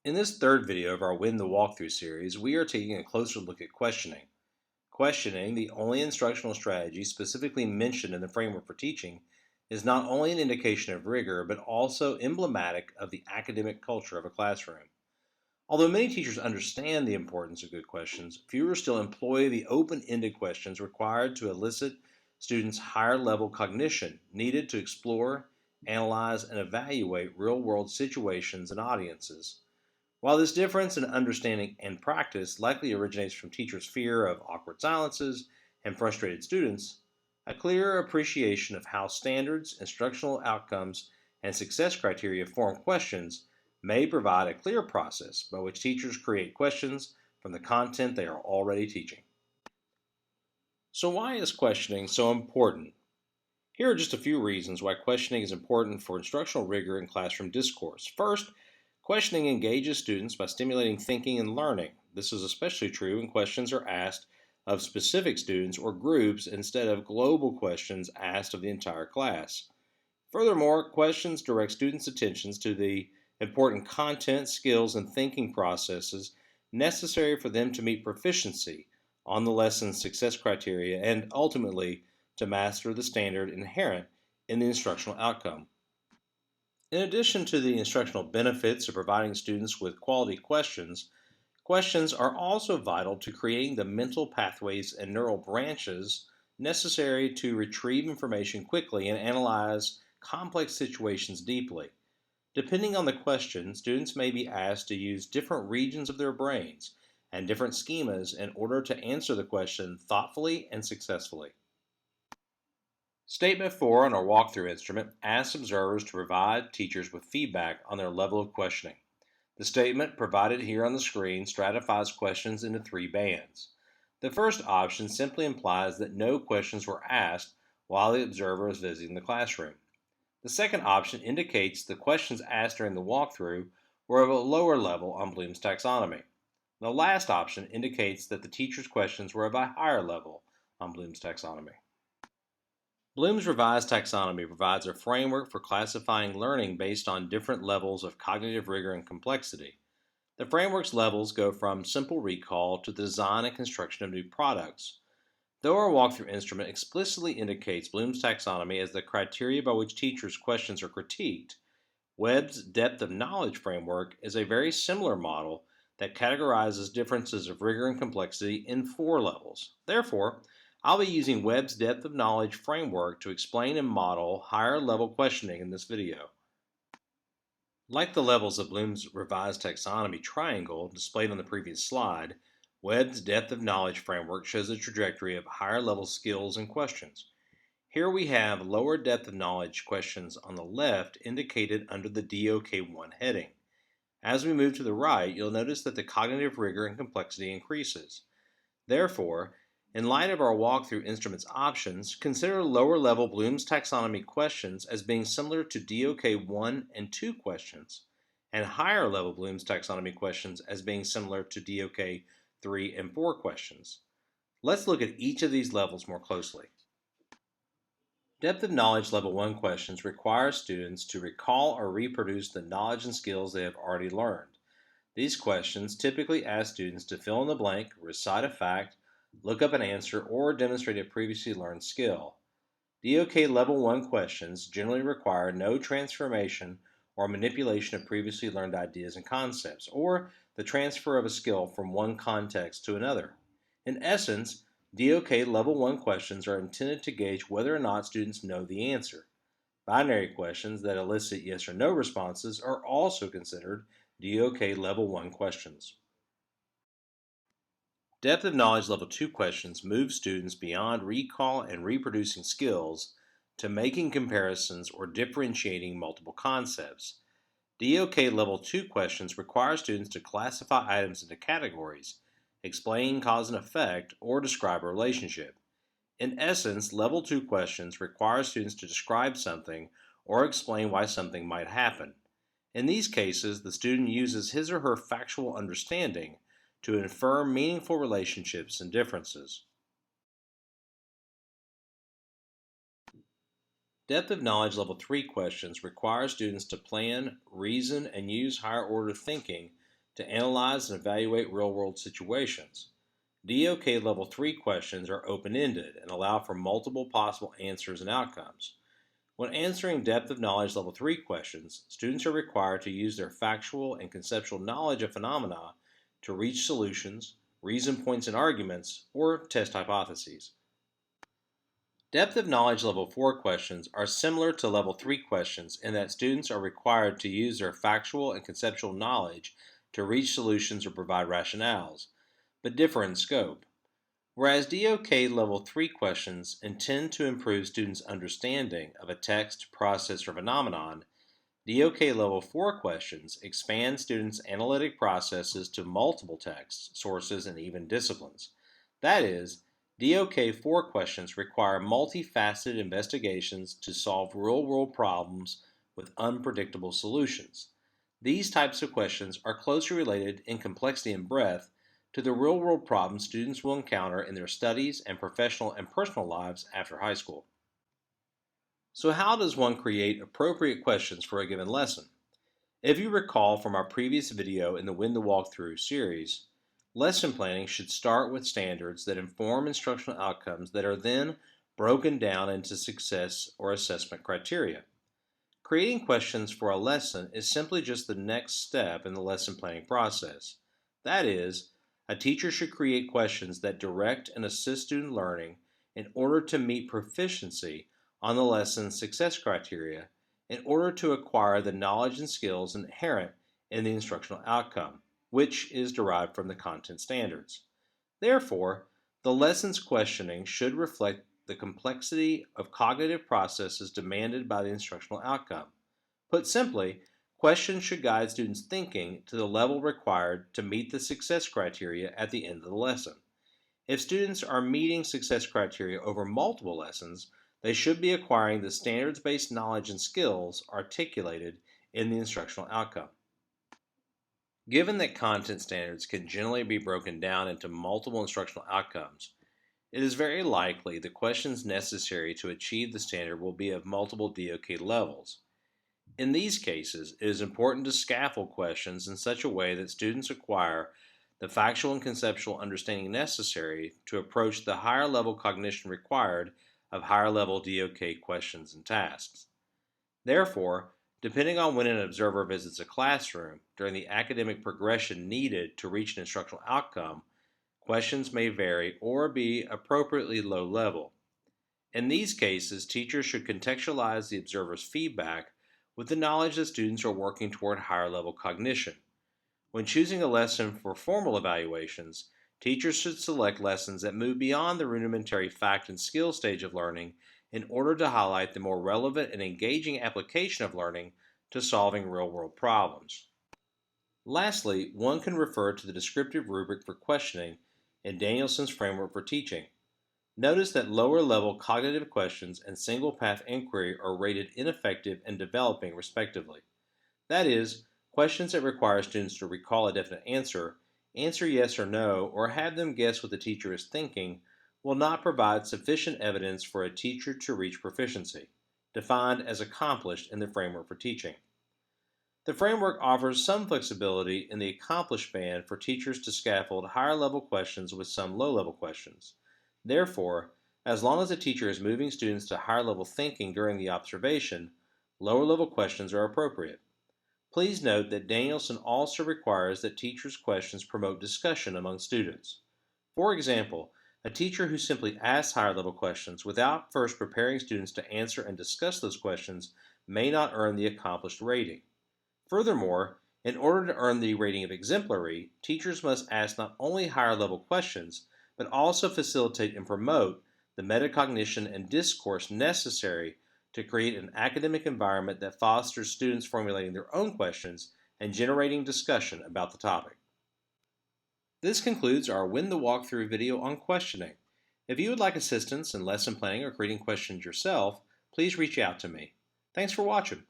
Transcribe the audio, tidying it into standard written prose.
In this third video of our Win the Walkthrough series, we are taking a closer look at questioning. Questioning, the only instructional strategy specifically mentioned in the framework for teaching, is not only an indication of rigor, but also emblematic of the academic culture of a classroom. Although many teachers understand the importance of good questions, fewer still employ the open-ended questions required to elicit students' higher-level cognition needed to explore, analyze, and evaluate real-world situations and audiences. While this difference in understanding and practice likely originates from teachers' fear of awkward silences and frustrated students, a clearer appreciation of how standards, instructional outcomes, and success criteria form questions may provide a clear process by which teachers create questions from the content they are already teaching. So why is questioning so important? Here are just a few reasons why questioning is important for instructional rigor in classroom discourse. First, questioning engages students by stimulating thinking and learning. This is especially true when questions are asked of specific students or groups instead of global questions asked of the entire class. Furthermore, questions direct students' attentions to the important content, skills, and thinking processes necessary for them to meet proficiency on the lesson's success criteria and ultimately to master the standard inherent in the instructional outcome. In addition to the instructional benefits of providing students with quality questions, questions are also vital to creating the mental pathways and neural branches necessary to retrieve information quickly and analyze complex situations deeply. Depending on the question, students may be asked to use different regions of their brains and different schemas in order to answer the question thoughtfully and successfully. Statement 4 on our walkthrough instrument asks observers to provide teachers with feedback on their level of questioning. The statement provided here on the screen stratifies questions into three bands. The first option simply implies that no questions were asked while the observer is visiting the classroom. The second option indicates the questions asked during the walkthrough were of a lower level on Bloom's taxonomy. The last option indicates that the teacher's questions were of a higher level on Bloom's taxonomy. Bloom's revised taxonomy provides a framework for classifying learning based on different levels of cognitive rigor and complexity. The framework's levels go from simple recall to the design and construction of new products. Though our walkthrough instrument explicitly indicates Bloom's taxonomy as the criteria by which teachers' questions are critiqued, Webb's depth of knowledge framework is a very similar model that categorizes differences of rigor and complexity in four levels. Therefore, I'll be using Webb's depth of knowledge framework to explain and model higher level questioning in this video. Like the levels of Bloom's revised taxonomy triangle displayed on the previous slide, Webb's depth of knowledge framework shows a trajectory of higher level skills and questions. Here we have lower depth of knowledge questions on the left indicated under the DOK1 heading. As we move to the right, you'll notice that the cognitive rigor and complexity increases. Therefore, in light of our walkthrough instruments options, consider lower level Bloom's taxonomy questions as being similar to DOK 1 and 2 questions, and higher level Bloom's taxonomy questions as being similar to DOK 3 and 4 questions. Let's look at each of these levels more closely. Depth of knowledge level 1 questions require students to recall or reproduce the knowledge and skills they have already learned. These questions typically ask students to fill in the blank, recite a fact, look up an answer, or demonstrate a previously learned skill. DOK Level 1 questions generally require no transformation or manipulation of previously learned ideas and concepts, or the transfer of a skill from one context to another. In essence, DOK Level 1 questions are intended to gauge whether or not students know the answer. Binary questions that elicit yes or no responses are also considered DOK Level 1 questions. Depth of knowledge level 2 questions move students beyond recall and reproducing skills to making comparisons or differentiating multiple concepts. DOK level 2 questions require students to classify items into categories, explain cause and effect, or describe a relationship. In essence, level 2 questions require students to describe something or explain why something might happen. In these cases, the student uses his or her factual understanding to infer meaningful relationships and differences. Depth of knowledge level 3 questions require students to plan, reason, and use higher order thinking to analyze and evaluate real-world situations. DOK Level 3 questions are open-ended and allow for multiple possible answers and outcomes. When answering depth of knowledge Level 3 questions, students are required to use their factual and conceptual knowledge of phenomena to reach solutions, reason points and arguments, or test hypotheses. Depth of knowledge Level 4 questions are similar to Level 3 questions in that students are required to use their factual and conceptual knowledge to reach solutions or provide rationales, but differ in scope. Whereas DOK Level 3 questions intend to improve students' understanding of a text, process, or phenomenon, DOK Level 4 questions expand students' analytic processes to multiple texts, sources, and even disciplines. That is, DOK 4 questions require multifaceted investigations to solve real-world problems with unpredictable solutions. These types of questions are closely related in complexity and breadth to the real-world problems students will encounter in their studies and professional and personal lives after high school. So how does one create appropriate questions for a given lesson? If you recall from our previous video in the Win the Walkthrough series, lesson planning should start with standards that inform instructional outcomes that are then broken down into success or assessment criteria. Creating questions for a lesson is simply just the next step in the lesson planning process. That is, a teacher should create questions that direct and assist student learning in order to meet proficiency on the lesson's success criteria in order to acquire the knowledge and skills inherent in the instructional outcome, which is derived from the content standards. Therefore, the lesson's questioning should reflect the complexity of cognitive processes demanded by the instructional outcome. Put simply, questions should guide students' thinking to the level required to meet the success criteria at the end of the lesson. If students are meeting success criteria over multiple lessons, they should be acquiring the standards-based knowledge and skills articulated in the instructional outcome. Given that content standards can generally be broken down into multiple instructional outcomes, it is very likely the questions necessary to achieve the standard will be of multiple DOK levels. In these cases, it is important to scaffold questions in such a way that students acquire the factual and conceptual understanding necessary to approach the higher level cognition required of higher level DOK questions and tasks. Therefore, depending on when an observer visits a classroom during the academic progression needed to reach an instructional outcome, questions may vary or be appropriately low level. In these cases, teachers should contextualize the observer's feedback with the knowledge that students are working toward higher level cognition. When choosing a lesson for formal evaluations, teachers should select lessons that move beyond the rudimentary fact and skill stage of learning in order to highlight the more relevant and engaging application of learning to solving real-world problems. Lastly, one can refer to the descriptive rubric for questioning in Danielson's framework for teaching. Notice that lower-level cognitive questions and single-path inquiry are rated ineffective and developing, respectively. That is, questions that require students to recall a definite answer, answer yes or no, or have them guess what the teacher is thinking, will not provide sufficient evidence for a teacher to reach proficiency, defined as accomplished in the framework for teaching. The framework offers some flexibility in the accomplished band for teachers to scaffold higher-level questions with some low-level questions. Therefore, as long as the teacher is moving students to higher-level thinking during the observation, lower-level questions are appropriate. Please note that Danielson also requires that teachers' questions promote discussion among students. For example, a teacher who simply asks higher-level questions without first preparing students to answer and discuss those questions may not earn the accomplished rating. Furthermore, in order to earn the rating of exemplary, teachers must ask not only higher-level questions, but also facilitate and promote the metacognition and discourse necessary to create an academic environment that fosters students formulating their own questions and generating discussion about the topic. This concludes our Win the Walkthrough video on questioning. If you would like assistance in lesson planning or creating questions yourself, please reach out to me. Thanks for watching.